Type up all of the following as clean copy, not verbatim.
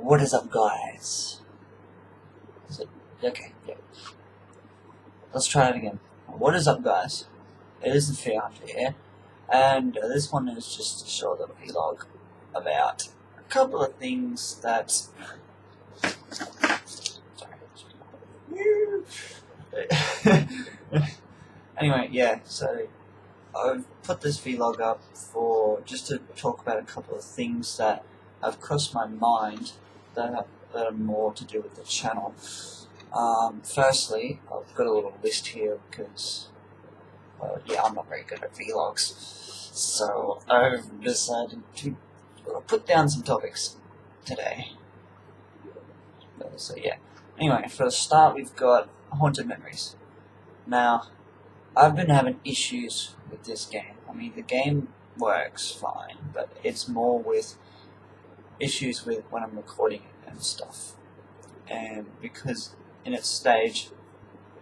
What is up, guys? Okay, yeah. Let's try it again. What is up, guys? It is the Fear Hunter here, and this one is just a short little vlog about a couple of things that. Sorry. Anyway, yeah. So I've put this vlog up for just to talk about a couple of things that have crossed my mind that are more to do with the channel. Firstly, I've got a little list here because, I'm not very good at vlogs, so I've decided to put down some topics today. So yeah. Anyway, for a start, we've got haunted memories. Now, I've been having issues with this game. I mean, the game works fine, but it's more with issues with when I'm recording it and stuff. And because in its stage,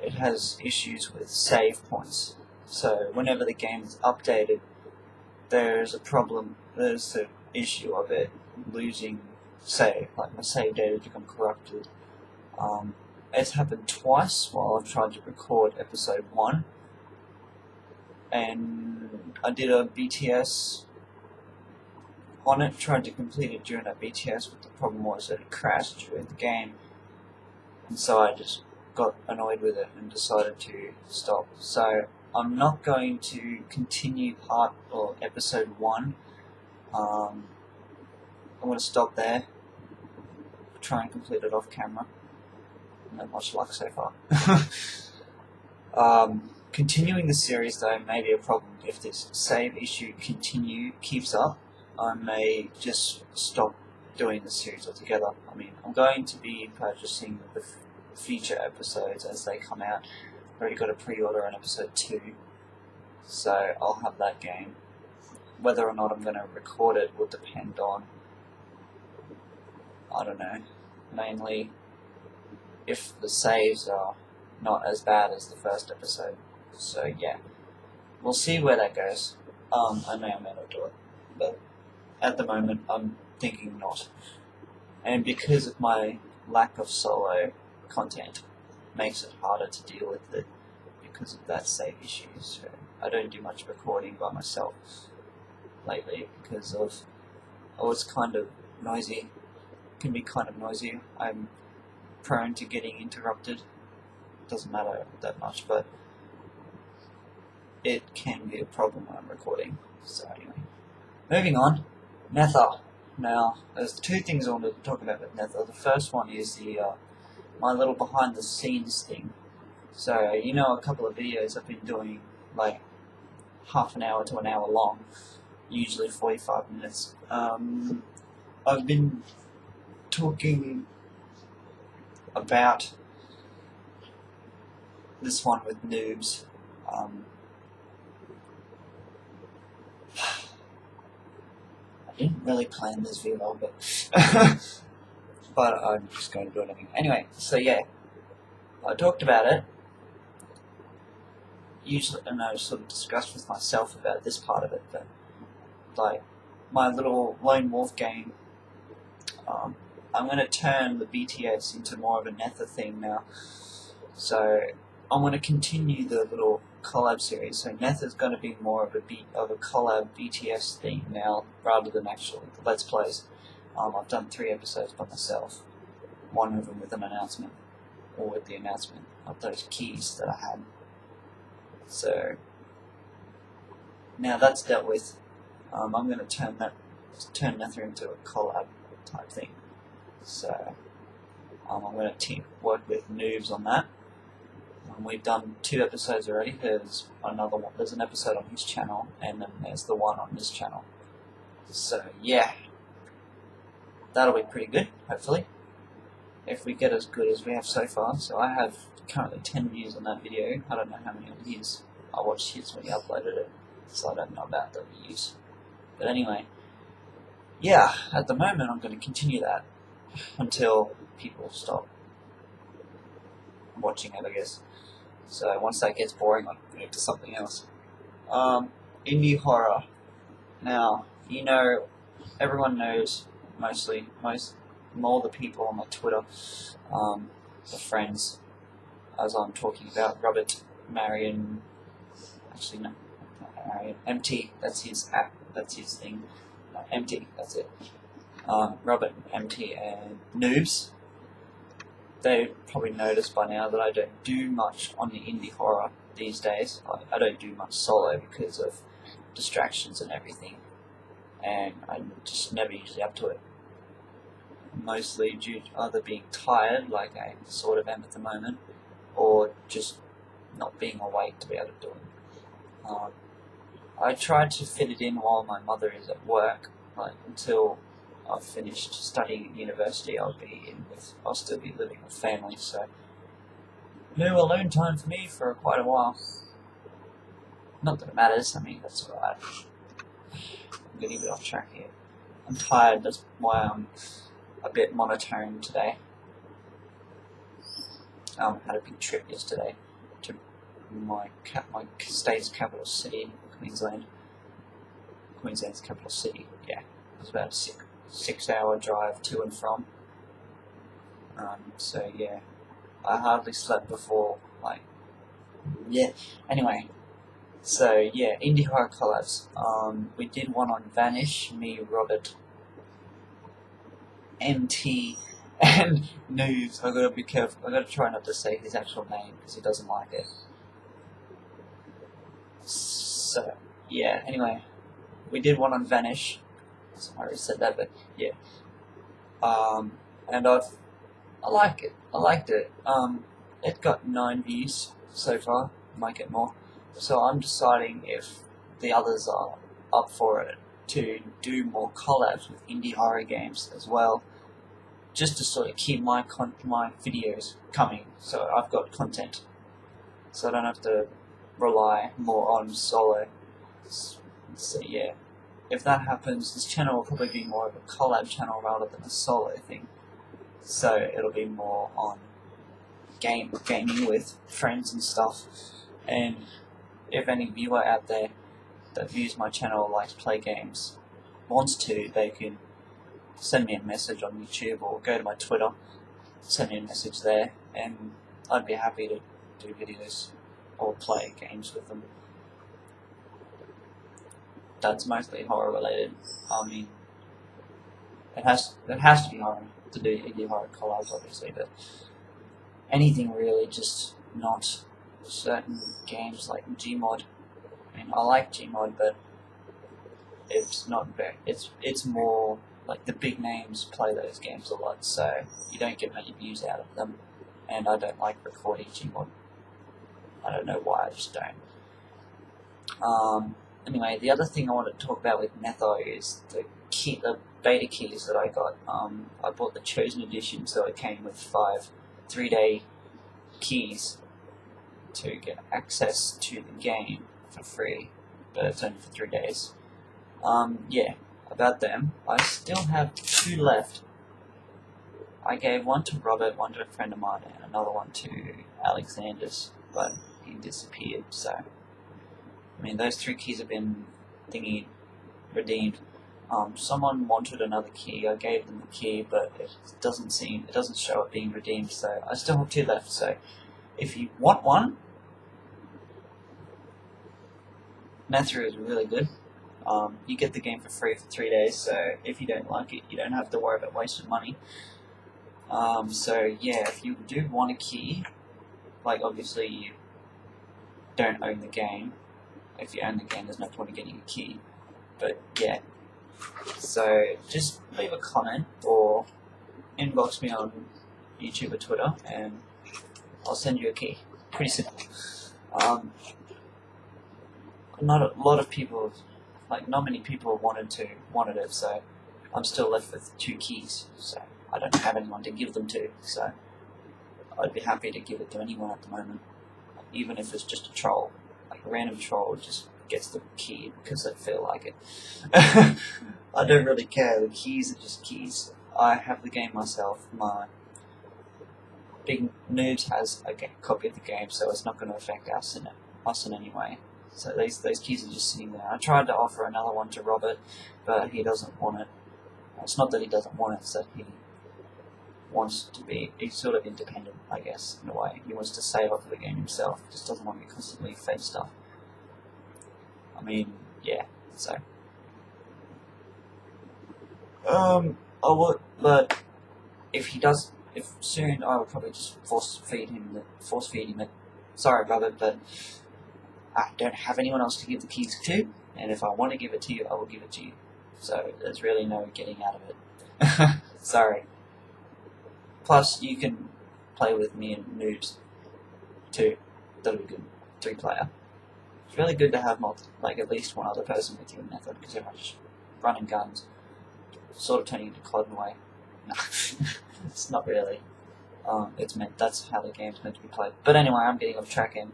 it has issues with save points. So whenever the game is updated, there's a problem. There's the issue of it losing save, like my save data become corrupted. It's happened twice while I've tried to record episode 1. And I did a BTS on it, tried to complete it during that BTS, but the problem was that it crashed during the game, and so I just got annoyed with it and decided to stop. So I'm not going to continue episode 1. I'm going to stop there, try and complete it off camera. Not much luck so far. Continuing the series, though, may be a problem. If this save issue keeps up, I may just stop doing the series altogether. I mean, I'm going to be purchasing the future episodes as they come out. I've already got a pre-order on episode 2, so I'll have that game. Whether or not I'm going to record it will depend on, I don't know, mainly if the saves are not as bad as the first episode. So yeah, we'll see where that goes. I may or may not do it, but at the moment I'm thinking not. And because of my lack of solo content, makes it harder to deal with it because of that save issue. So I don't do much recording by myself lately because of, it's kind of noisy. It can be kind of noisy. I'm prone to getting interrupted. Doesn't matter that much, but it can be a problem when I'm recording. So anyway, moving on. Nether. Now, there's 2 things I wanted to talk about with Nether. The first one is my little behind the scenes thing. So, a couple of videos I've been doing, like half an hour to an hour long, usually 45 minutes. I've been talking about this one with noobs. I didn't really plan this vlog, but I'm just going to do it anyway. So yeah, I talked about it. Usually, and I sort of discussed with myself about this part of it, but like my little lone wolf game, I'm going to turn the BTS into more of a Nether thing now. So I'm going to continue the little collab series. So Nether's going to be more of a collab BTS thing now, rather than actual Let's Plays. I've done 3 episodes by myself. One of them with an announcement, or with the announcement of those keys that I had. So now that's dealt with. I'm going to turn Nether into a collab type thing. So I'm going to work with noobs on that. We've done 2 episodes already. There's another one. There's an episode on his channel, and then there's the one on this channel. So yeah, that'll be pretty good, hopefully, if we get as good as we have so far. So I have currently 10 views on that video. I don't know how many of his. I watched his when he uploaded it, so I don't know about the views. But anyway, yeah, at the moment I'm going to continue that until people stop watching it, I guess. So once that gets boring, I'll move to something else. Indie horror. Now, everyone knows, most all the people on my Twitter, the friends, as I'm talking about, Robert, Marion, actually no, not Marion, MT, that's his app, that's his thing, no, MT, that's it. Robert, MT, and Noobs. They probably noticed by now that I don't do much on the indie horror these days. I don't do much solo because of distractions and everything, and I'm just never usually up to it. Mostly due to either being tired, like I sort of am at the moment, or just not being awake to be able to do it. I tried to fit it in while my mother is at work, like until I've finished studying at university. I'll still be living with family, so no alone time for me for quite a while. Not that it matters. I mean, that's alright. I'm getting a bit off track here. I'm tired. That's why I'm a bit monotone today. Had a big trip yesterday to my state's capital city, Queensland. Queensland's capital city. Yeah, it was about a 6-hour drive to and from. So yeah, I hardly slept before. Anyway, so yeah, indie horror collabs. We did one on Vanish, me, Robert, MT, and Noobs. I gotta be careful. I gotta try not to say his actual name because he doesn't like it. So yeah. Anyway, we did one on Vanish. I already said that, but yeah. And I like it. I liked it. It got 9 views so far. Might get more. So I'm deciding if the others are up for it to do more collabs with indie horror games as well, just to sort of keep my videos coming. So I've got content, so I don't have to rely more on solo. So yeah, if that happens, this channel will probably be more of a collab channel rather than a solo thing. So it'll be more on gaming with friends and stuff. And if any viewer out there that views my channel likes to play games, wants to, they can send me a message on YouTube or go to my Twitter, send me a message there, and I'd be happy to do videos or play games with them. That's mostly horror related. I mean, it has to be horror to do indie horror collabs, obviously, but anything really, just not certain games like Gmod. I mean, I like Gmod, but it's not very. It's more like the big names play those games a lot, so you don't get many views out of them. And I don't like recording Gmod. I don't know why, I just don't. Anyway, the other thing I want to talk about with Netho is the beta keys that I got. I bought the Chosen Edition, so it came with 5 3-day keys to get access to the game for free, but it's only for 3 days. Yeah, about them. I still have 2 left. I gave one to Robert, one to a friend of mine, and another one to Alexander's, but he disappeared, so I mean, those 3 keys have been redeemed. Someone wanted another key. I gave them the key, but it doesn't show it being redeemed. So I still have 2 left. So if you want one, Nether is really good. You get the game for free for 3 days. So if you don't like it, you don't have to worry about wasting money. So yeah, if you do want a key, like obviously you don't own the game. If you own the game, there's no point in getting a key. But yeah, so just leave a comment or inbox me on YouTube or Twitter, and I'll send you a key. Pretty simple. Not many people wanted it, so I'm still left with 2 keys. So I don't have anyone to give them to. So I'd be happy to give it to anyone at the moment, even if it's just a troll. Like a random troll just gets the key because they feel like it. I don't really care. The keys are just keys. I have the game myself. My Big Noobs has a copy of the game, so it's not going to affect us in any way. So those keys are just sitting there. I tried to offer another one to Robert, but he doesn't want it. It's not that he doesn't want it, it's that wants to be, he's sort of independent, I guess, in a way. He wants to save up for the game himself, just doesn't want to be constantly fed stuff. I mean, yeah, so. But if he does, if soon, I will probably just force feed him it. Sorry, brother, but I don't have anyone else to give the keys to, and if I want to give it to you, I will give it to you. So there's really no getting out of it. Sorry. Plus, you can play with me and noobs too. That'll be good. 3-player. It's really good to have at least one other person with you in Method, because everyone's just running guns, sort of turning into Clod in a way. No, it's not really. That's how the game's meant to be played. But anyway, I'm getting off track. And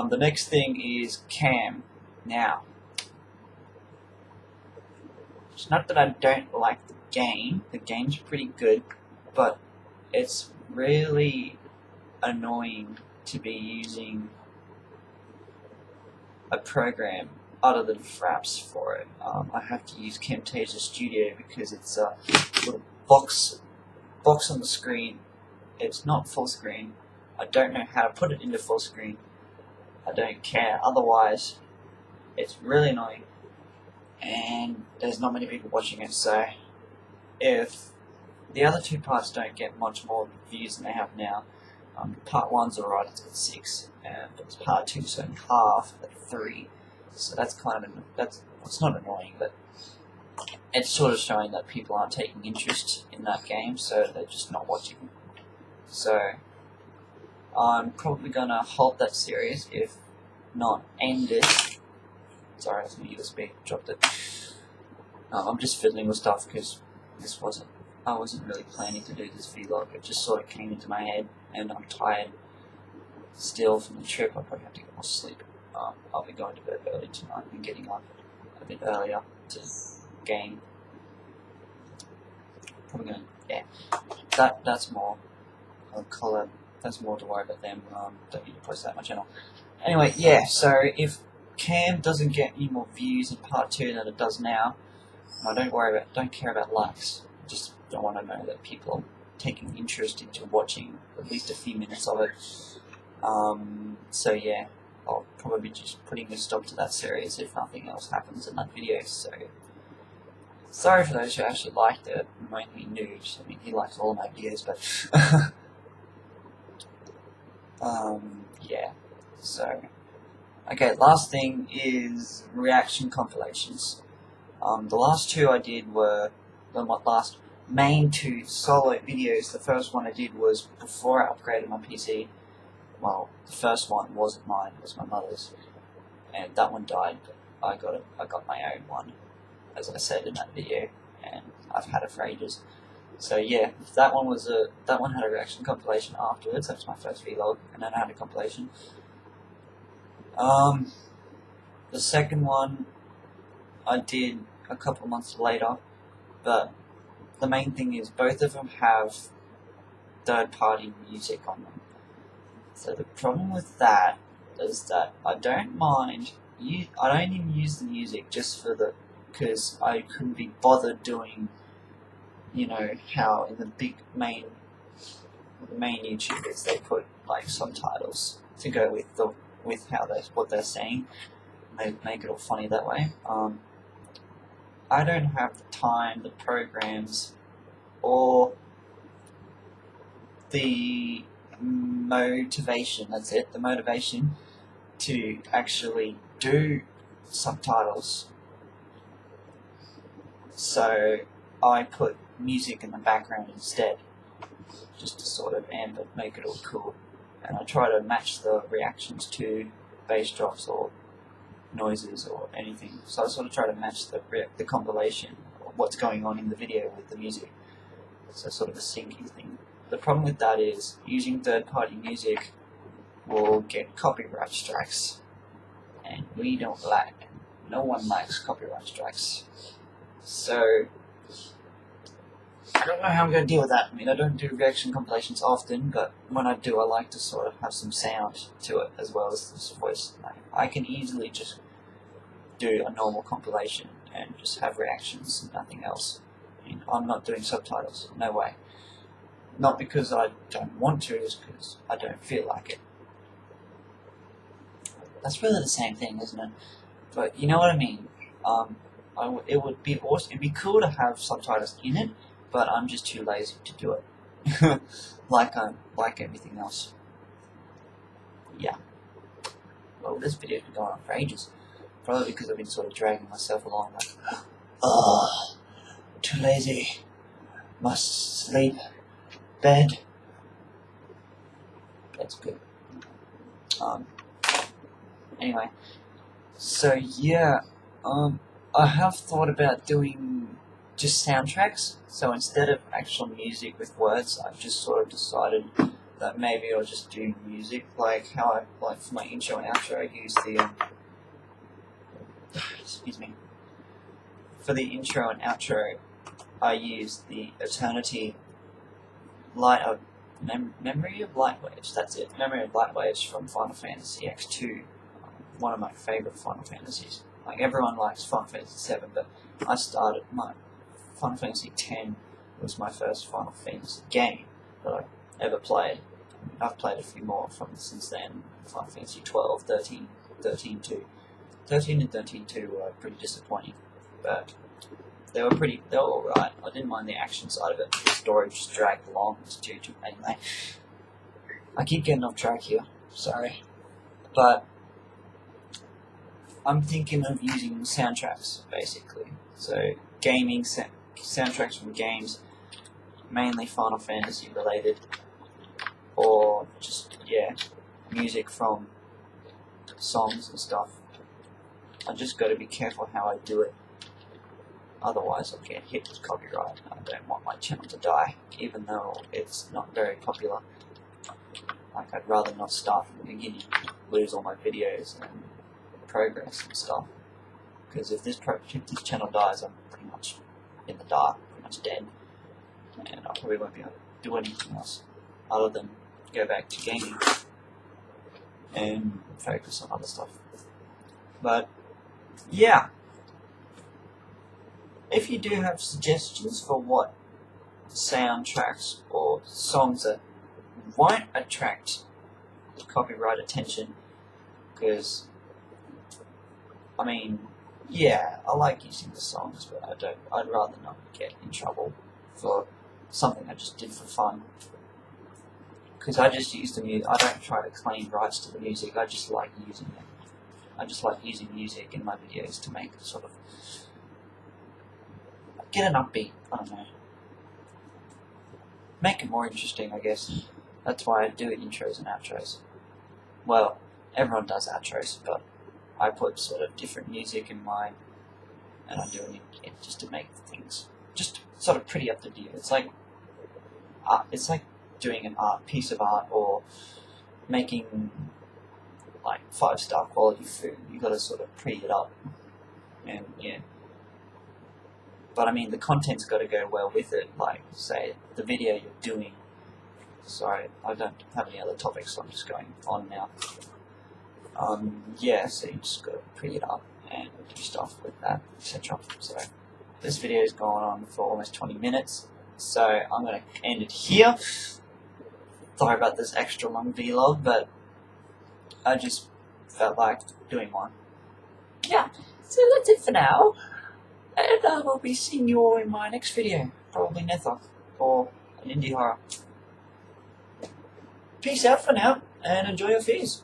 the next thing is Cam. Now, it's not that I don't like the game. The game's pretty good, but it's really annoying to be using a program other than Fraps for it. I have to use Camtasia Studio because it's a little box on the screen. It's not full screen. I don't know how to put it into full screen. I don't care. Otherwise, it's really annoying, and there's not many people watching it. So, if the other two parts don't get much more views than they have now, part 1's alright. It's got 6, but part 2's only half at 3. So that's kind of it's not annoying, but it's sort of showing that people aren't taking interest in that game, so they're just not watching. So I'm probably gonna halt that series, if not end it. Sorry, that's my USB. Dropped it. I'm just fiddling with stuff because I wasn't really planning to do this vlog. It just sort of came into my head, and I'm tired still from the trip. I probably have to get more sleep. I'll be going to bed early tonight and getting up a bit earlier to game. Probably gonna, yeah. That's more. I'll call it. That's more to worry about them. Don't need to post that much channel. Anyway, yeah. So if Cam doesn't get any more views in part 2 than it does now, I don't care about likes. I just don't want to know that people are taking interest into watching at least a few minutes of it. So yeah, I'll probably be just putting a stop to that series if nothing else happens in that video. So sorry for those who actually liked it, mainly noobs. I mean, he likes all my videos, but yeah. So okay, last thing is reaction compilations. The last 2 I did were the last main 2 solo videos. The first one I did was before I upgraded my PC. Well, the first one wasn't mine; it was my mother's, and that one died. But I got my own one, as I said in that video, and I've had it for ages. So yeah, that one had a reaction compilation afterwards. That was my first vlog, and then I had a compilation. The second one I did a couple of months later, but the main thing is both of them have third-party music on them. So the problem with that is that I don't mind. I don't even use the music just because I couldn't be bothered doing, how in the big main YouTubers they put like subtitles to go with what they're saying. They make it all funny that way. I don't have the time, the programs, or the motivation, the motivation to actually do subtitles. So I put music in the background instead, just to sort of make it all cool. And I try to match the reactions to bass drops or noises or anything. So I sort of try to match the compilation, or what's going on in the video with the music. So sort of a syncing thing. The problem with that is using third-party music will get copyright strikes, and we don't like. No one likes copyright strikes. So I don't know how I'm going to deal with that. I mean, I don't do reaction compilations often, but when I do, I like to sort of have some sound to it as well as this voice. I can easily just do a normal compilation and just have reactions and nothing else. I mean, I'm not doing subtitles, no way. Not because I don't want to, it's because I don't feel like it. That's really the same thing, isn't it? But you know what I mean. It would be awesome. It'd be cool to have subtitles in it, but I'm just too lazy to do it. like everything else. Yeah. Well, this video's been going on for ages. Probably because I've been sort of dragging myself along. Like, oh, too lazy. Must sleep. Bed. That's good. Anyway, so yeah, I have thought about doing just soundtracks. So instead of actual music with words, I've just sort of decided that maybe I'll just do music, like how I for my intro and outro. I use the excuse me. For the intro and outro, I use the Eternity Memory of Light Waves. That's it. Memory of Light Waves from Final Fantasy X2. One of my favorite Final Fantasies. Like everyone likes Final Fantasy 7, but I started my Final Fantasy 10 was my first Final Fantasy game that I ever played. I've played a few more from since then. Final Fantasy 12, 13, 13-2. 13 and 13-2 were pretty disappointing, but they were alright. I didn't mind the action side of it. The story just dragged along. It was too anyway. I keep getting off track here. Sorry. But I'm thinking of using soundtracks, basically. So, gaming soundtracks from games, mainly Final Fantasy related, or just, yeah, music from songs and stuff. I just got to be careful how I do it. Otherwise I'll get hit with copyright. I don't want my channel to die, even though it's not very popular. Like, I'd rather not start from the beginning, lose all my videos and progress and stuff. Because if this channel dies, I'm pretty much in the dark, pretty much dead, and I probably won't be able to do anything else other than go back to gaming and focus on other stuff. But yeah, if you do have suggestions for what soundtracks or songs that won't attract copyright attention, because I mean, yeah, I like using the songs, but I'd rather not get in trouble for something I just did for fun. Because I just use the music. I don't try to claim rights to the music. I just like using it. I just like using music in my videos to make sort of get an upbeat. I don't know. Make it more interesting, I guess. That's why I do intros and outros. Well, everyone does outros, but I put sort of different music in mine, and I'm doing it just to make things just sort of pretty up to date. It's like doing an piece of art, or making like 5-star quality food. You got to sort of pretty it up, and yeah. But I mean, the content's got to go well with it. Like, say, the video you're doing. Sorry, I don't have any other topics, so I'm just going on now. Yeah, so you just got to pretty it up and do stuff with that, etc. So this video is going on for almost 20 minutes, so I'm going to end it here. Sorry about this extra long vlog, but I just felt like doing one. Yeah, so that's it for now, and I will be seeing you all in my next video, probably Nether, or an indie horror. Peace out for now, and enjoy your fears.